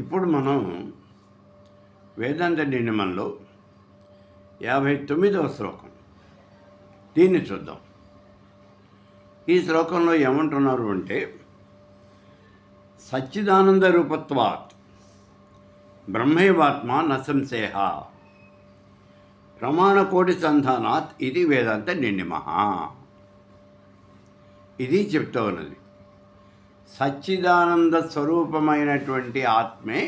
ఇప్పుడు మనం వేదాంత నిర్ణయంలో 59వ శ్లోకం దీన్ని చూద్దాం. ఈ శ్లోకంలో ఏమంటున్నారు అంటే, సచ్చిదానంద రూపత్వాత్ బ్రహ్మైవాత్మ నసంశయ ప్రమాణకోటి సంధానాత్ ఇది వేదాంత నిర్ణమ. ఇది చెప్తూ ఉన్నది. సచ్చిదానంద స్వరూపమైనటువంటి ఆత్మే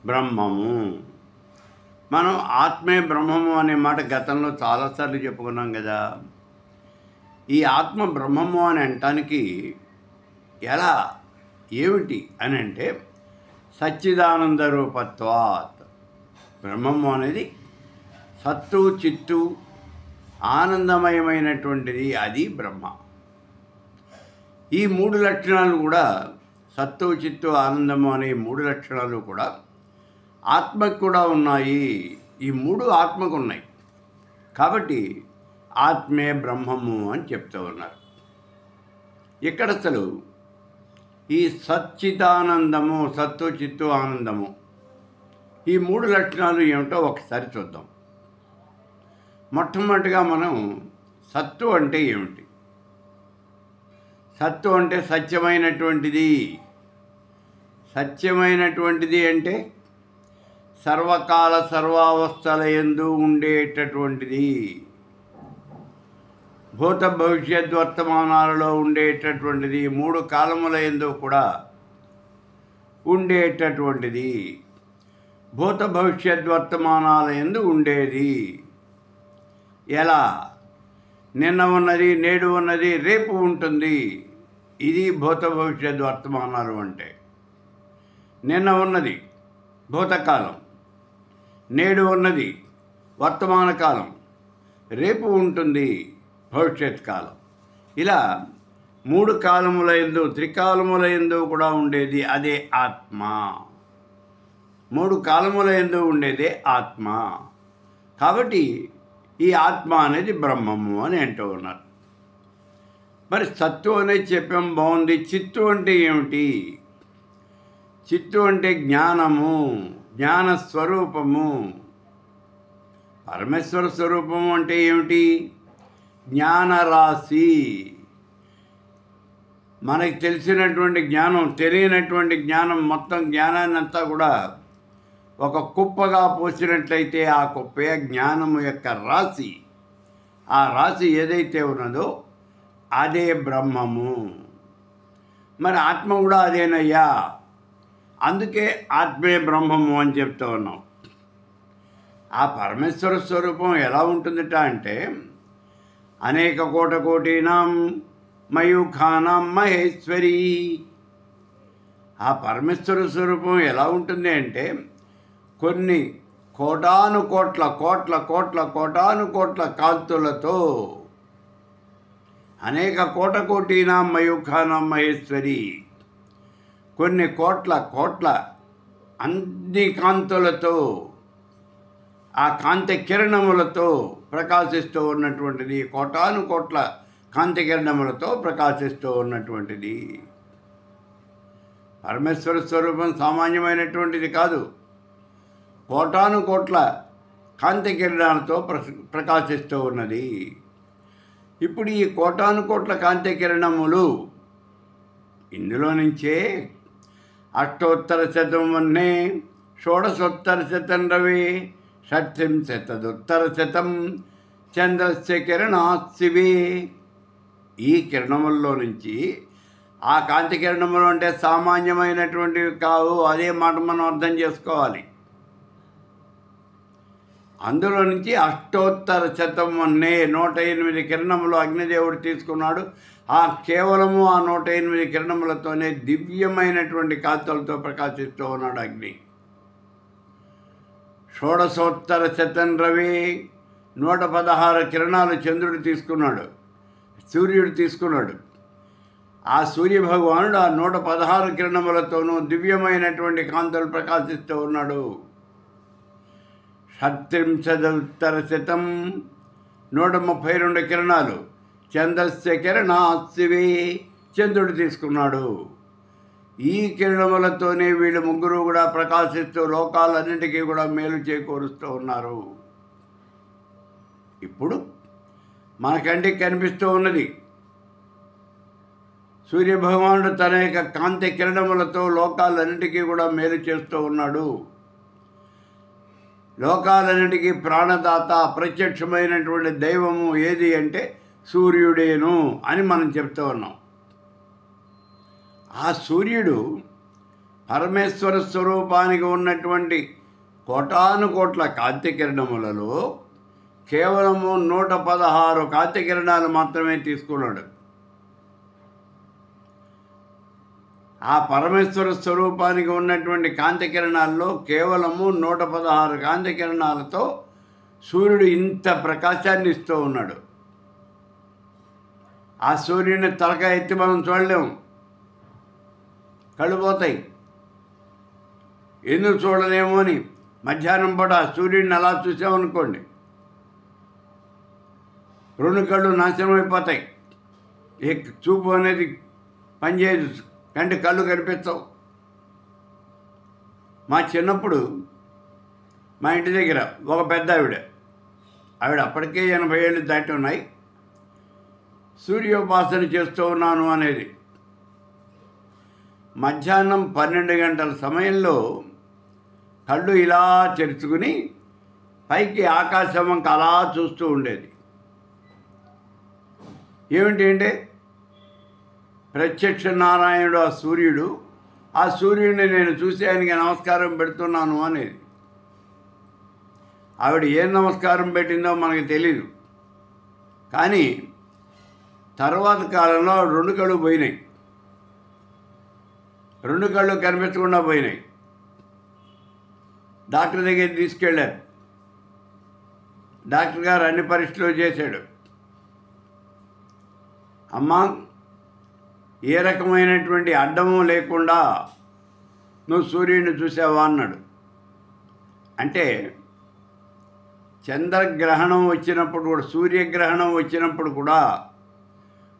బ్రహ్మము. మనం ఆత్మే బ్రహ్మము అనే మాట గతంలో చాలాసార్లు చెప్పుకున్నాం కదా. ఈ ఆత్మ బ్రహ్మము అని అనటానికి ఎలా, ఏమిటి అని అంటే, సచ్చిదానంద రూపత్వాత్ బ్రహ్మము అనేది సత్తు చిత్తు ఆనందమయమైనటువంటిది, అది బ్రహ్మ. ఈ మూడు లక్షణాలు కూడా, సత్తు చిత్తు ఆనందము అనే మూడు లక్షణాలు కూడా ఆత్మకు కూడా ఉన్నాయి. ఈ మూడు ఆత్మకు ఉన్నాయి కాబట్టి ఆత్మే బ్రహ్మము అని చెప్తూ ఉన్నారు. ఇక్కడ అసలు ఈ సచ్చిదానందము, సత్తు చిత్తు ఆనందము, ఈ మూడు లక్షణాలు ఏమిటో ఒకసారి చూద్దాం. మొట్టమొదటిగా మనం సత్తు అంటే ఏమిటి? సత్తు అంటే సత్యమైనటువంటిది. సత్యమైనటువంటిది అంటే సర్వకాల సర్వావస్థల యందు ఉండేటటువంటిది, భూత భవిష్యత్ వర్తమానాలలో ఉండేటటువంటిది, మూడు కాలముల యందు కూడా ఉండేటటువంటిది, భూత భవిష్యత్ వర్తమానాల యందు ఉండేది. ఎలా? నిన్న ఉన్నది, నేడు ఉన్నది, రేపు ఉంటుంది. ఇది భూత భవిష్యత్ వర్తమానాలు అంటే. నిన్న ఉన్నది భూతకాలం, నేడు ఉన్నది వర్తమాన కాలం, రేపు ఉంటుంది భవిష్యత్ కాలం. ఇలా మూడు కాలముల యందు, త్రికాలముల యందు కూడా ఉండేది అదే ఆత్మ. మూడు కాలముల యందు ఉండేదే ఆత్మ. కాబట్టి ఈ ఆత్మ అనేది బ్రహ్మము అని అంటూ ఉన్నారు. మరి సత్తు అనేది చెప్పాం, బాగుంది. చిత్తు అంటే ఏమిటి? చిత్తు అంటే జ్ఞానము, జ్ఞాన స్వరూపము. పరమేశ్వర స్వరూపము అంటే ఏమిటి? జ్ఞానరాశి. మనకి తెలిసినటువంటి జ్ఞానం, తెలియనటువంటి జ్ఞానం, మొత్తం జ్ఞానాన్ని అంతా కూడా ఒక కుప్పగా పోసినట్లయితే ఆ కుప్పే జ్ఞానము యొక్క రాశి. ఆ రాశి ఏదైతే ఉన్నదో అదే బ్రహ్మము. మరి ఆత్మ కూడా అదేనయ్యా. అందుకే ఆత్మే బ్రహ్మము అని చెప్తూ ఉన్నాం. ఆ పరమేశ్వర స్వరూపం ఎలా ఉంటుందట అంటే, అనేక కోటీనాం మయూఖానాం మహేశ్వరి. ఆ పరమేశ్వర స్వరూపం ఎలా ఉంటుంది అంటే, కొన్ని కోటాను కోట్ల కోట్ల కోట్ల కోటాను కోట్ల కాంతులతో, అనేక కోటీనాం మయూఖానాం మహేశ్వరి, కొన్ని కోట్ల కోట్ల అన్ని కాంతులతో, ఆ కాంతి కిరణములతో ప్రకాశిస్తూ ఉన్నటువంటిది, కోటాను కోట్ల కాంతి కిరణములతో ప్రకాశిస్తూ ఉన్నటువంటిది. పరమేశ్వర స్వరూపం సామాన్యమైనటువంటిది కాదు. కోటాను కోట్ల కాంతి కిరణాలతో ప్రకాశిస్తూ ఉన్నది. ఇప్పుడు ఈ కోటాను కోట్ల కాంతి కిరణములు, ఇందులో నుంచే అష్టోత్తర శతం వన్నే షోడశోత్తర శతం రవి షట్త్రింశతదుత్తర శతం చంద్రస్య కిరణాత్ శివే. ఈ కిరణముల్లో నుంచి, ఆ కాంతి కిరణములు అంటే సామాన్యమైనటువంటివి కావు. అదే మాట మనం అర్థం చేసుకోవాలి. అందులో నుంచి అష్టోత్తర శతం వన్నే 108 కిరణములు అగ్నిదేవుడు తీసుకున్నాడు. ఆ కేవలము ఆ 108 కిరణములతోనే దివ్యమైనటువంటి కాంతులతో ప్రకాశిస్తూ ఉన్నాడు అగ్ని. షోడశోత్తర శతం రవి 116 కిరణాలు చంద్రుడు తీసుకున్నాడు, సూర్యుడు తీసుకున్నాడు. ఆ సూర్యభగవానుడు ఆ 116 కిరణములతోనూ దివ్యమైనటువంటి కాంతులు ప్రకాశిస్తూ ఉన్నాడు. షట్త్రింశదుత్తర శతం 132 కిరణాలు చంద్రస్య కిరణాత్ శివే, చంద్రుడు తీసుకున్నాడు. ఈ కిరణములతోనే వీళ్ళు ముగ్గురు కూడా ప్రకాశిస్తూ లోకాలన్నింటికీ కూడా మేలు చేకూరుస్తూ ఉన్నారు. ఇప్పుడు మన కంటికి కనిపిస్తూ ఉన్నది సూర్యభగవానుడు తన యొక్క కాంతి కిరణములతో లోకాలన్నింటికీ కూడా మేలు చేస్తూ ఉన్నాడు. లోకాలన్నింటికీ ప్రాణదాత అప్రత్యక్షమైనటువంటి దైవము ఏది అంటే సూర్యుడేను అని మనం చెప్తూ ఉన్నాం. ఆ సూర్యుడు పరమేశ్వర స్వరూపానికి ఉన్నటువంటి కోటాను కోట్ల కాంతి కిరణములలో కేవలము 116 కాంతి కిరణాలు మాత్రమే తీసుకున్నాడు. ఆ పరమేశ్వర స్వరూపానికి ఉన్నటువంటి కాంతి కిరణాల్లో కేవలము 116 కాంతి కిరణాలతో సూర్యుడు ఇంత ప్రకాశాన్ని ఇస్తూ ఉన్నాడు. ఆ సూర్యుని తలకాయ ఎత్తి మనం చూడలేము, కళ్ళు పోతాయి. ఎందుకు చూడలేమో అని మధ్యాహ్నం పూట సూర్యుడిని అలా చూసామనుకోండి, 2 కళ్ళు నాశనం అయిపోతాయి. చూపు అనేది పనిచేయదు, కంటి కళ్ళు కనిపించవు. మా చిన్నప్పుడు మా ఇంటి దగ్గర ఒక పెద్ద ఆవిడ అప్పటికే 80 ఏళ్ళు దాటి ఉన్నాయి. సూర్యోపాసన చేస్తూ ఉన్నాను అనేది మధ్యాహ్నం 12 గంటల సమయంలో కళ్ళు ఇలా తెరుచుకుని పైకి ఆకాశం వంక అలా చూస్తూ ఉండేది. ఏమిటి అంటే ప్రత్యక్ష నారాయణుడు ఆ సూర్యుడు, ఆ సూర్యుడిని నేను చూసి ఆయనకి నమస్కారం పెడుతున్నాను అనేది. ఆవిడ ఏం నమస్కారం పెట్టిందో మనకు తెలీదు, కానీ తర్వాత కాలంలో 2 కళ్ళు పోయినాయి, 2 కళ్ళు కనిపించకుండా పోయినాయి. డాక్టర్ దగ్గరికి తీసుకెళ్ళారు. డాక్టర్ గారు అన్ని పరీక్షలు చేశాడు. అమ్మా, ఏ రకమైనటువంటి అడ్డము లేకుండా నువ్వు సూర్యుడిని చూసావా అన్నాడు. అంటే చంద్రగ్రహణం వచ్చినప్పుడు కూడా, సూర్యగ్రహణం వచ్చినప్పుడు కూడా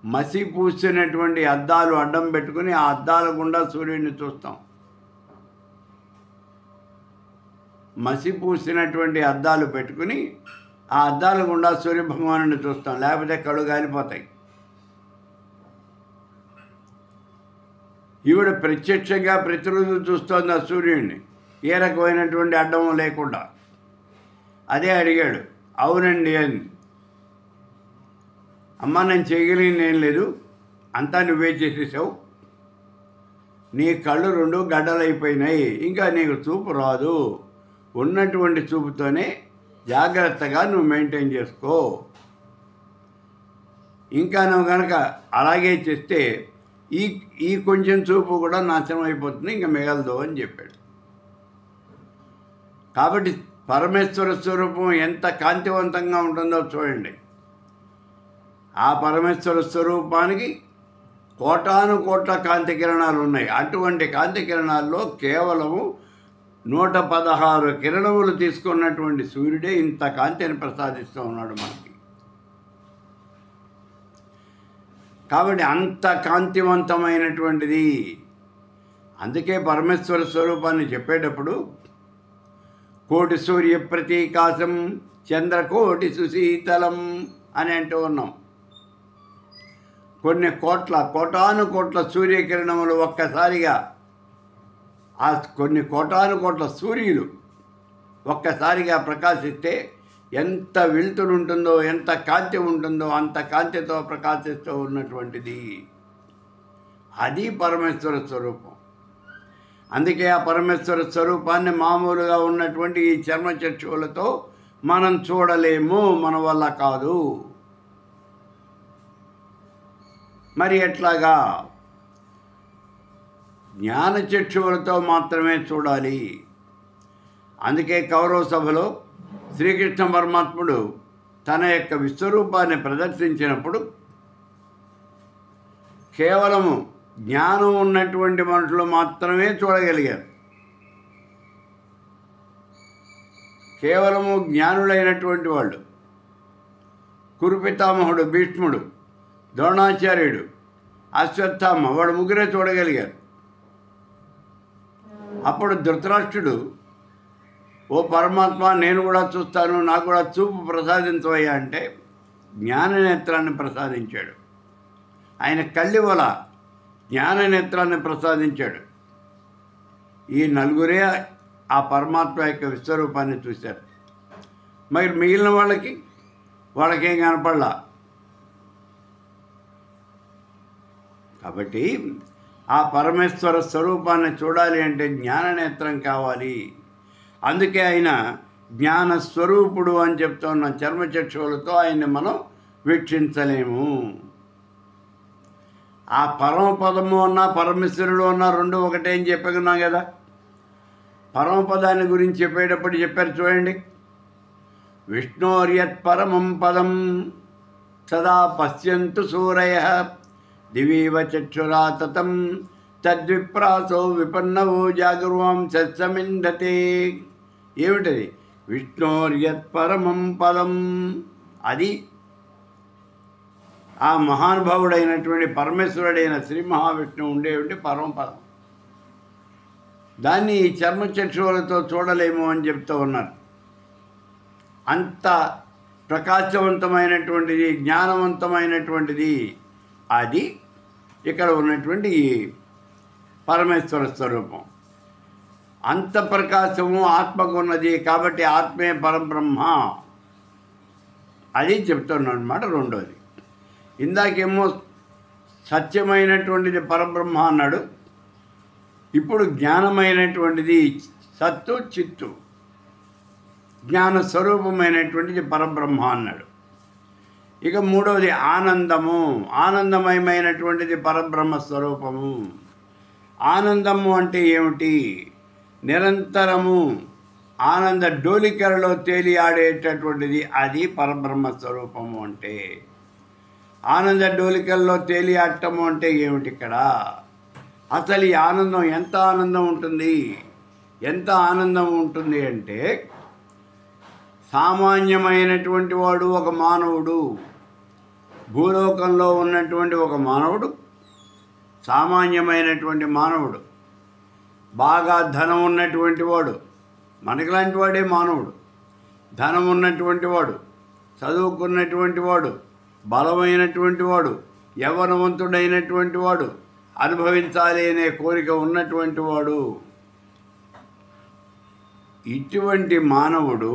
మసి పూసినటువంటి అద్దాలు అడ్డం పెట్టుకుని ఆ అద్దాల గుండా సూర్యుడిని చూస్తాం. మసి పూసినటువంటి అద్దాలు పెట్టుకుని ఆ అద్దాల గుండా సూర్యభగవానుడిని చూస్తాం, లేకపోతే కళ్ళు గాలిపోతాయి. ఈవిడ ప్రత్యక్షంగా ప్రతిరోజు చూస్తోంది ఆ సూర్యుడిని, ఏ రకమైనటువంటి అడ్డము లేకుండా. అదే అడిగాడు. అవునండి అని. అమ్మ, నేను చేయగలిగింది ఏం లేదు, అంతా నువ్వే చేసేసావు. నీ కళ్ళు 2 గడ్డలైపోయినాయి, ఇంకా నీకు చూపు రాదు. ఉన్నటువంటి చూపుతోనే జాగ్రత్తగా నువ్వు మెయింటైన్ చేసుకో. ఇంకా నువ్వు కనుక అలాగే చేస్తే ఈ కొంచెం చూపు కూడా నాశనం అయిపోతుంది, ఇంకా మిగలదు అని చెప్పాడు. కాబట్టి పరమేశ్వర స్వరూపం ఎంత కాంతివంతంగా ఉంటుందో చూడండి. ఆ పరమేశ్వర స్వరూపానికి కోటాను కోట్ల కాంతి కిరణాలు ఉన్నాయి. అటువంటి కాంతి కిరణాల్లో కేవలము 116 కిరణములు తీసుకున్నటువంటి సూర్యుడే ఇంత కాంతిని ప్రసాదిస్తూ ఉన్నాడు మనకి. కాబట్టి అంత కాంతివంతమైనటువంటిది. అందుకే పరమేశ్వర స్వరూపాన్ని చెప్పేటప్పుడు కోటి సూర్య ప్రతీకాశం చంద్రకోటి సుశీతలం అని అంటూ ఉన్నాం. కోటాను కోట్ల సూర్యకిరణములు ఒక్కసారిగా, ఆ కొన్ని కోటాను కోట్ల సూర్యులు ఒక్కసారిగా ప్రకాశిస్తే ఎంత వెలుతురు ఉంటుందో, ఎంత కాంతి ఉంటుందో, అంత కాంతితో ప్రకాశిస్తూ ఉన్నటువంటిది అది పరమేశ్వర స్వరూపం. అందుకే ఆ పరమేశ్వర స్వరూపాన్ని మామూలుగా ఉన్నటువంటి ఈ చర్మచక్షువులతో మనం చూడలేము, మన వల్ల కాదు. మరి ఎట్లాగా? జ్ఞానచక్షువులతో మాత్రమే చూడాలి. అందుకే కౌరవ సభలో శ్రీకృష్ణ పరమాత్ముడు తన యొక్క విశ్వరూపాన్ని ప్రదర్శించినప్పుడు కేవలము జ్ఞానం ఉన్నటువంటి మనుషులు మాత్రమే చూడగలిగారు. కేవలము జ్ఞానులైనటువంటి వాళ్ళు, కురుపితామహుడు భీష్ముడు, ద్రోణాచార్యుడు, అశ్వత్థామ, వాడు ముగ్గురే చూడగలిగారు. అప్పుడు ధృతరాష్ట్రుడు, ఓ పరమాత్మ, నేను కూడా చూస్తాను, నాకు కూడా చూపు ప్రసాదించవయ్యా అంటే జ్ఞాననేత్రాన్ని ప్రసాదించాడు. ఆయన కళ్ళివల జ్ఞాననేత్రాన్ని ప్రసాదించాడు. ఈ నలుగురే ఆ పరమాత్మ యొక్క విశ్వరూపాన్ని చూశారు. మరి మిగిలిన వాళ్ళకేం కనపడలా. కాబట్టి ఆ పరమేశ్వర స్వరూపాన్ని చూడాలి అంటే జ్ఞాననేత్రం కావాలి. అందుకే ఆయన జ్ఞానస్వరూపుడు అని చెప్తున్న చర్మచక్షువులతో ఆయన్ని మనం వీక్షించలేము. ఆ పరమపదము అన్నా పరమేశ్వరుడు అన్నా రెండు ఒకటే అని చెప్పుకున్నాం కదా. పరమపదాన్ని గురించి చెప్పేటప్పుడు చెప్పారు చూడండి, విష్ణోర్యత్ పరమం పదం సదా పశ్యంతు సూరయ దివీవ చక్షురా తతం తద్విప్రాసో విపన్నవో జాగృవాం సత్సమిందతే. ఏమిటది? విష్ణోర్యత్ పరమం పదం. అది ఆ మహానుభావుడైనటువంటి పరమేశ్వరుడైన శ్రీ మహావిష్ణువు ఉండేటువంటి పరమపదం. దాన్ని ఈ చర్మచక్షువులతో చూడలేము అని చెప్తూ ఉన్నారు. అంత ప్రకాశవంతమైనటువంటిది, జ్ఞానవంతమైనటువంటిది అది ఇక్కడ ఉన్నటువంటి ఈ పరమేశ్వర స్వరూపం. అంత ప్రకాశము ఆత్మకు ఉన్నది కాబట్టి ఆత్మే పరబ్రహ్మ అది చెప్తున్నాడు అన్నమాట. రెండోది, ఇందాకేమో సత్యమైనటువంటిది పరబ్రహ్మ అన్నాడు, ఇప్పుడు జ్ఞానమైనటువంటిది సత్తు చిత్తు, జ్ఞాన స్వరూపమైనటువంటిది పరబ్రహ్మ అన్నాడు. ఇక మూడవది ఆనందము, ఆనందమయమైనటువంటిది పరబ్రహ్మ స్వరూపము. ఆనందము అంటే ఏమిటి? నిరంతరము ఆనంద డోలికలలో తేలి ఆడేటటువంటిది అది పరబ్రహ్మ స్వరూపము. అంటే ఆనంద డోలికల్లో తేలి ఆడటము అంటే ఏమిటి? ఇక్కడ అసలు ఈ ఆనందం ఎంత ఆనందం ఉంటుంది, ఎంత ఆనందం ఉంటుంది అంటే సామాన్యమైనటువంటి వాడు ఒక మానవుడు, భూలోకంలో ఉన్నటువంటి ఒక మానవుడు, సామాన్యమైనటువంటి మానవుడు, బాగా ధనం ఉన్నటువంటి వాడు, మనకి లాంటి వాడే మానవుడు, ధనం ఉన్నటువంటి వాడు, చదువుకున్నటువంటి వాడు, బలమైనటువంటి వాడు, యవ్వనవంతుడైనటువంటి వాడు, అనుభవించాలి అనే కోరిక ఉన్నటువంటి వాడు, ఇటువంటి మానవుడు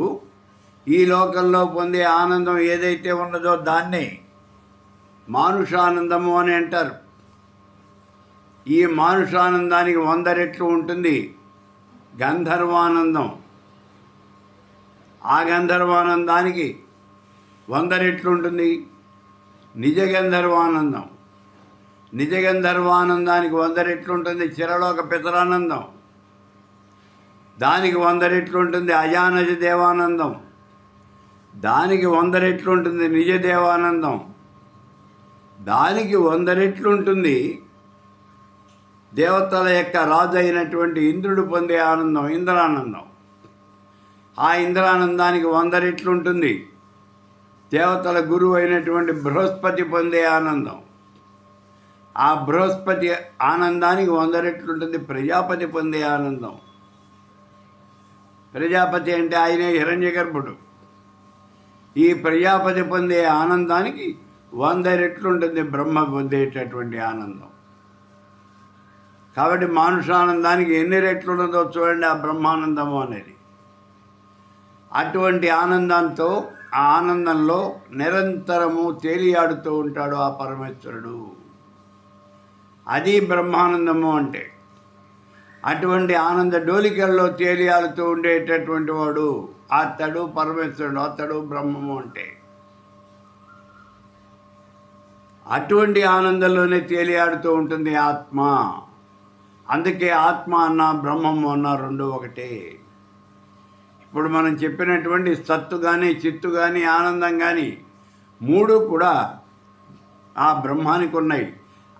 ఈ లోకంలో పొందే ఆనందం ఏదైతే ఉన్నదో దాన్నే మానుషానందము అని అంటారు. ఈ మానుషానందానికి 100 రెట్లు ఉంటుంది గంధర్వానందం. ఆ గంధర్వానందానికి 100 రెట్లు ఉంటుంది నిజ గంధర్వానందం. నిజ గంధర్వానందానికి 100 రెట్లు ఉంటుంది చిరలోక పితరానందం. దానికి 100 రెట్లు ఉంటుంది అజానజ దేవానందం. దానికి 100 రెట్లు ఉంటుంది నిజ దేవానందం. దానికి 100 రెట్లు ఉంటుంది దేవతల యొక్క రాజు అయినటువంటి ఇంద్రుడు పొందే ఆనందం, ఇంద్రానందం. ఆ ఇంద్రానందానికి 100 రెట్లు ఉంటుంది దేవతల గురువు అయినటువంటి బృహస్పతి పొందే ఆనందం. ఆ బృహస్పతి ఆనందానికి 100 రెట్లు ఉంటుంది ప్రజాపతి పొందే ఆనందం. ప్రజాపతి అంటే ఆయనే హిరణ్యగర్భుడు. ఈ ప్రజాపతి పొందే ఆనందానికి 100 రెట్లు ఉంటుంది బ్రహ్మ పొందేటటువంటి ఆనందం. కాబట్టి మానుషానందానికి ఎన్ని రెట్లు ఉన్నదో చూడండి ఆ బ్రహ్మానందము అనేది. అటువంటి ఆనందంతో, ఆ ఆనందంలో నిరంతరము తేలియాడుతూ ఉంటాడు ఆ పరమేశ్వరుడు. అది బ్రహ్మానందము అంటే. అటువంటి ఆనంద డోలికల్లో తేలియాడుతూ ఉండేటటువంటి వాడు అతడు పరమేశ్వరుడు, అతడు బ్రహ్మము అంటే. అటువంటి ఆనందంలోనే తేలియాడుతూ ఉంటుంది ఆత్మ. అందుకే ఆత్మ అన్న బ్రహ్మము అన్న రెండు ఒకటే. ఇప్పుడు మనం చెప్పినటువంటి సత్తు కానీ, చిత్తు కానీ, ఆనందం కానీ మూడు కూడా ఆ బ్రహ్మానికి ఉన్నాయి.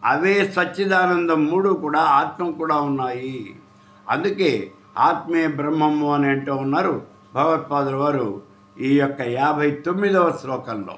అవే సచ్చిదానందం మూడు కూడా ఆత్మ కూడా ఉన్నాయి. అందుకే ఆత్మే బ్రహ్మము అని అంటూ ఉన్నారు భగవత్పాదుల వారు ఈ యొక్క 59వ శ్లోకంలో.